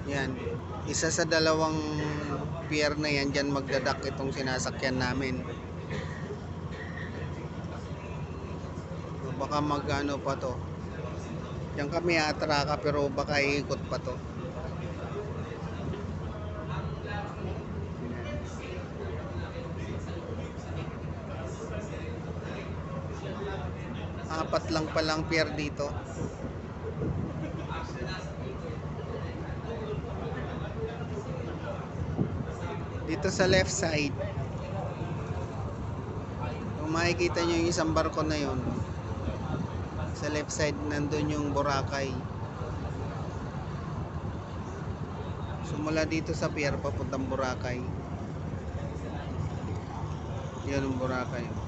Yan. Isa sa dalawang pier na yan, dyan magdadak itong sinasakyan namin. So, baka mag-ano pa to. Diyan kami atraka pero baka iikot pa to. Apat lang palang pier dito. Dito sa left side, kung makikita nyo yung isang barko na yun, sa left side nandun yung Boracay. So mula dito sa pier papuntang Boracay, yun ang Boracay.